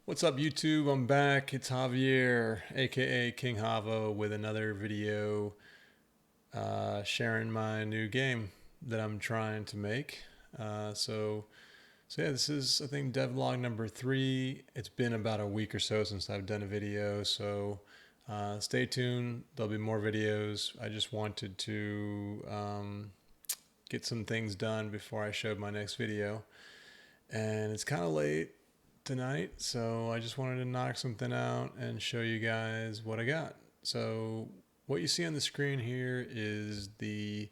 What's up, YouTube? I'm back. It's Javier, aka King Javo, with another video sharing my new game that I'm trying to make. So yeah, this is, I think, Devlog number 3. It's been about a week or so since I've done a video, so stay tuned. There'll be more videos. I just wanted to get some things done before I showed my next video, and it's kind of late tonight, so I just wanted to knock something out and show you guys what I got. So what you see on the screen here is the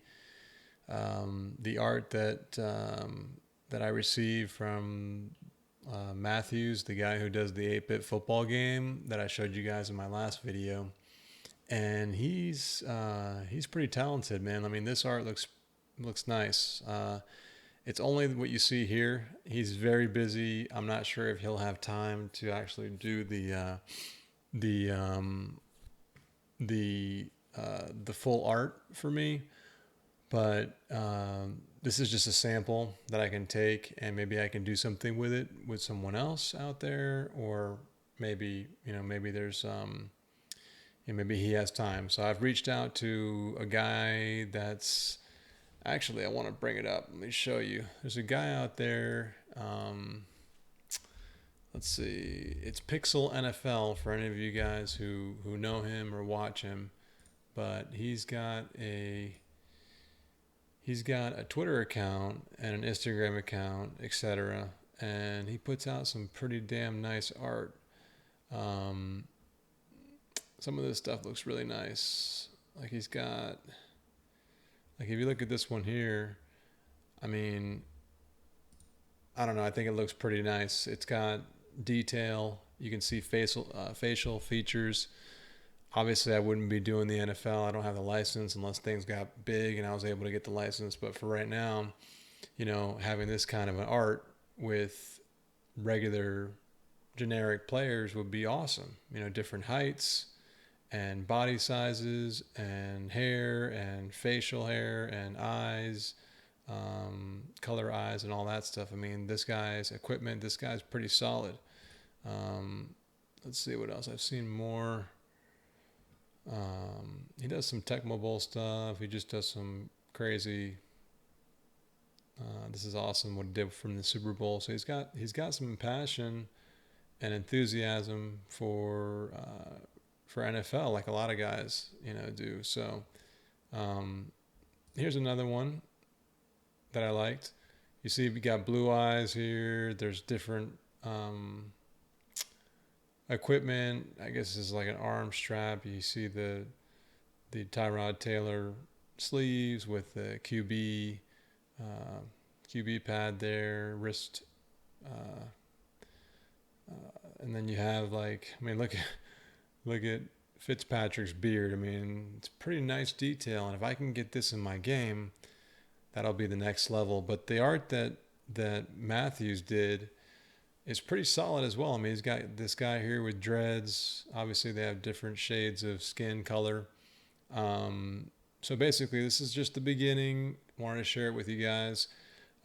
art that I received from Matthews, the guy who does the 8-bit football game that I showed you guys in my last video. And he's pretty talented, man. I mean, this art looks nice. It's only what you see here. He's very busy. I'm not sure if he'll have time to actually do the um, the full art for me. But this is just a sample that I can take, and maybe I can do something with it with someone else out there, or maybe maybe there's maybe he has time. So I've reached out to a guy that's actually, I want to bring it up. Let me show you. There's a guy out there. Let's see. It's Pixel NFL for any of you guys who know him or watch him. But he's got a Twitter account and an Instagram account, etc. And he puts out some pretty damn nice art. Um, some of this stuff looks really nice. Like if you look at this one here, I mean, I don't know. I think it looks pretty nice. It's got detail. You can see facial features. Obviously, I wouldn't be doing the NFL. I don't have the license unless things got big and I was able to get the license. But for right now, having this kind of an art with regular generic players would be awesome. Different heights and body sizes and hair and facial hair and eyes, color eyes and all that stuff. I mean, this guy's equipment, this guy's pretty solid. Let's see what else. I've seen more. He does some Tecmo Bowl stuff. He just does some crazy. This is awesome what he did from the Super Bowl. So he's got some passion and enthusiasm for NFL, like a lot of guys do. So here's another one that I liked. You see, we got blue eyes here. There's different equipment. I guess this is like an arm strap. You see the Tyrod Taylor sleeves with the QB pad there, wrist, and then you have look at Fitzpatrick's beard. I mean, it's pretty nice detail, and if I can get this in my game, that'll be the next level. But the art that Matthews did is pretty solid as well. I mean, he's got this guy here with dreads. Obviously, they have different shades of skin color. So basically, this is just the beginning. Wanted to share it with you guys,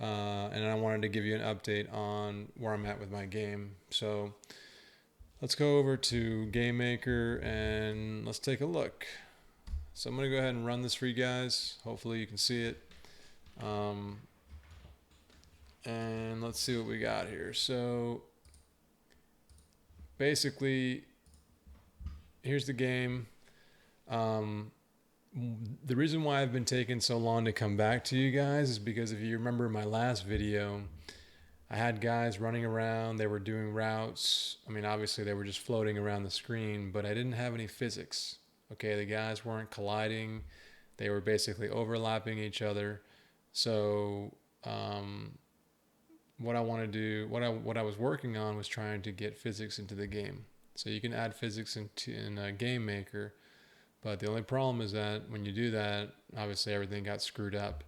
and I wanted to give you an update on where I'm at with my game. So let's go over to GameMaker and let's take a look. So I'm going to go ahead and run this for you guys. Hopefully you can see it. And let's see what we got here. So basically, here's the game. The reason why I've been taking so long to come back to you guys is because if you remember my last video, I had guys running around. They were doing routes. I mean, obviously they were just floating around the screen, but I didn't have any physics. Okay, the guys weren't colliding. They were basically overlapping each other. So what I was working on was trying to get physics into the game. So you can add physics in GameMaker, but the only problem is that when you do that, obviously everything got screwed up.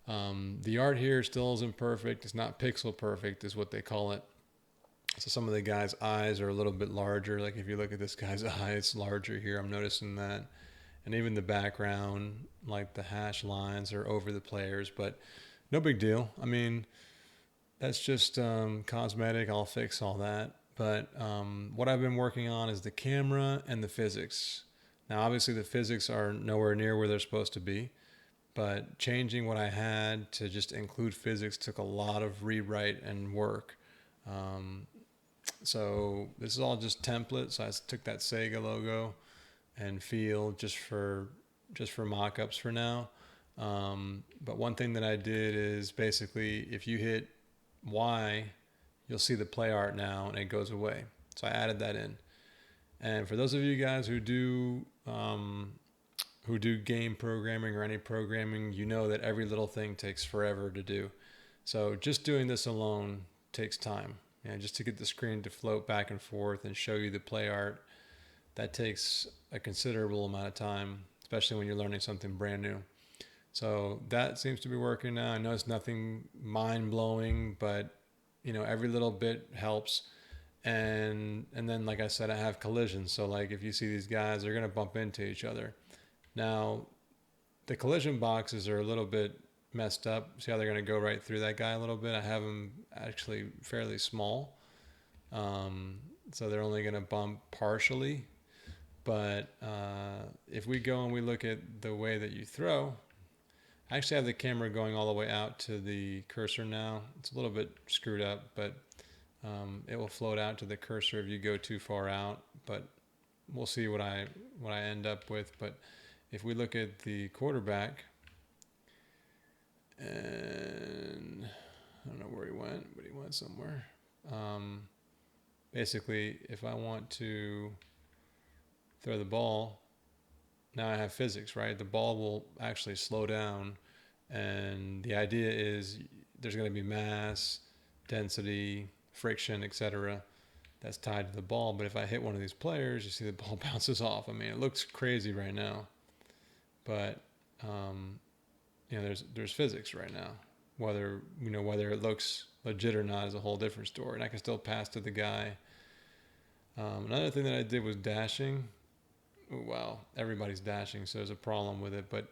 The art here still isn't perfect. It's not pixel perfect, is what they call it. So some of the guys' eyes are a little bit larger. Like if you look at this guy's eye, it's larger here. I'm noticing that. And even the background, like the hash lines are over the players, but no big deal. I mean, that's just cosmetic. I'll fix all that. But what I've been working on is the camera and the physics. Now, obviously, the physics are nowhere near where they're supposed to be, but changing what I had to just include physics took a lot of rewrite and work. Um, so this is all just templates. So I took that Sega logo and feel just for mock-ups for now. But one thing that I did is basically if you hit Y, you'll see the play art now and it goes away. So I added that in. And for those of you guys who do game programming or any programming, you know that every little thing takes forever to do. So just doing this alone takes time. Just to get the screen to float back and forth and show you the play art, that takes a considerable amount of time, especially when you're learning something brand new. So that seems to be working now. I know it's nothing mind-blowing, but every little bit helps. And then, like I said, I have collisions. So like if you see these guys, they're gonna bump into each other. Now, the collision boxes are a little bit messed up. See how they're gonna go right through that guy a little bit? I have them actually fairly small, so they're only gonna bump partially. But if we go and we look at the way that you throw, I actually have the camera going all the way out to the cursor now. It's a little bit screwed up, but it will float out to the cursor if you go too far out. But we'll see what I end up with. But if we look at the quarterback, and I don't know where he went, but he went somewhere. Basically, if I want to throw the ball, now I have physics, right? The ball will actually slow down, and the idea is there's going to be mass, density, friction, etc. that's tied to the ball. But if I hit one of these players, you see the ball bounces off. I mean, it looks crazy right now, but there's physics right now. Whether it looks legit or not is a whole different story. And I can still pass to the guy. Another thing that I did was dashing. Well, everybody's dashing, so there's a problem with it, but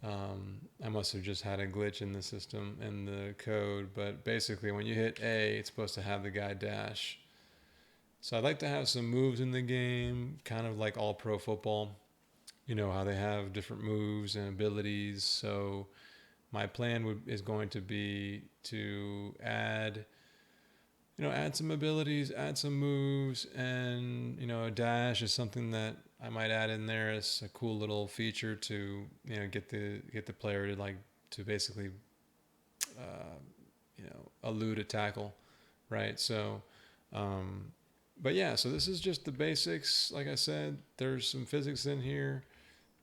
I must have just had a glitch in the system, in the code. But basically, when you hit A, it's supposed to have the guy dash. So I'd like to have some moves in the game, kind of like all pro football. You know how they have different moves and abilities. So my plan is going to be to add some abilities, add some moves, and a dash is something that I might add in there as a cool little feature to get the player to basically elude a tackle, right? So, but yeah, so this is just the basics. Like I said, there's some physics in here.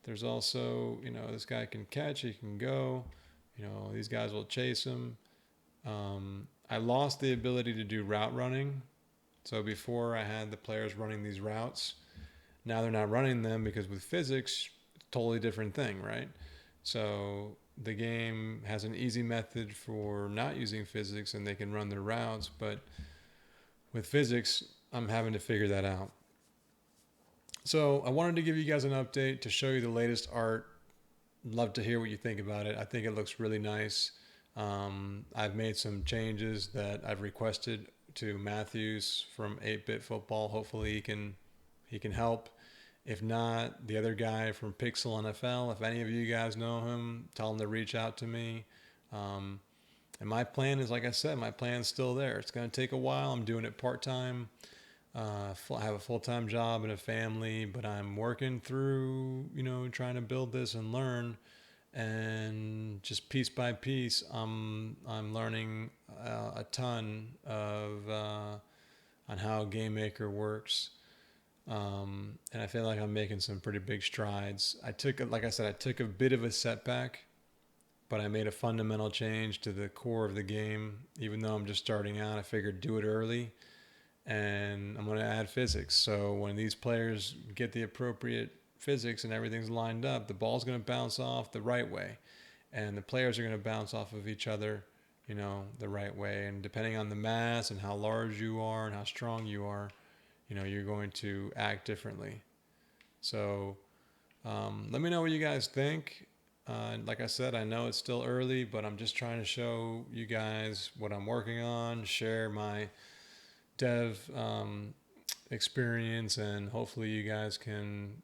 There's also this guy can catch, he can go. These guys will chase him. I lost the ability to do route running. So before I had the players running these routes. Now they're not running them because with physics, it's a totally different thing, right? So the game has an easy method for not using physics and they can run their routes. But with physics, I'm having to figure that out. So I wanted to give you guys an update to show you the latest art. Love to hear what you think about it. I think it looks really nice. I've made some changes that I've requested to Matthews from 8-Bit Football. Hopefully he can help. If not, the other guy from Pixel NFL, if any of you guys know him, tell him to reach out to me. And my plan is, like I said, my plan's still there. It's going to take a while. I'm doing it part-time. I have a full-time job and a family, but I'm working through, trying to build this and learn. And just piece by piece, I'm learning a ton of on how GameMaker works, and I feel like I'm making some pretty big strides. Like I said, I took a bit of a setback, but I made a fundamental change to the core of the game. Even though I'm just starting out, I figured do it early, and I'm going to add physics. So when these players get the appropriate physics and everything's lined up, the ball's going to bounce off the right way, and the players are going to bounce off of each other, the right way. And depending on the mass and how large you are and how strong you are, you're going to act differently. So let me know what you guys think. Like I said, I know it's still early, but I'm just trying to show you guys what I'm working on, share my dev experience, and hopefully you guys can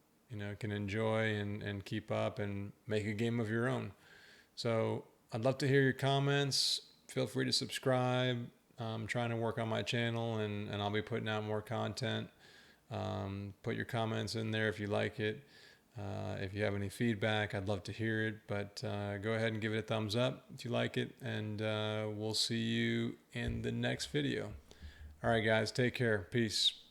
can enjoy and keep up and make a game of your own. So I'd love to hear your comments. Feel free to subscribe. I'm trying to work on my channel, and I'll be putting out more content. Put your comments in there if you like it. If you have any feedback, I'd love to hear it. But go ahead and give it a thumbs up if you like it. And we'll see you in the next video. All right, guys, take care. Peace.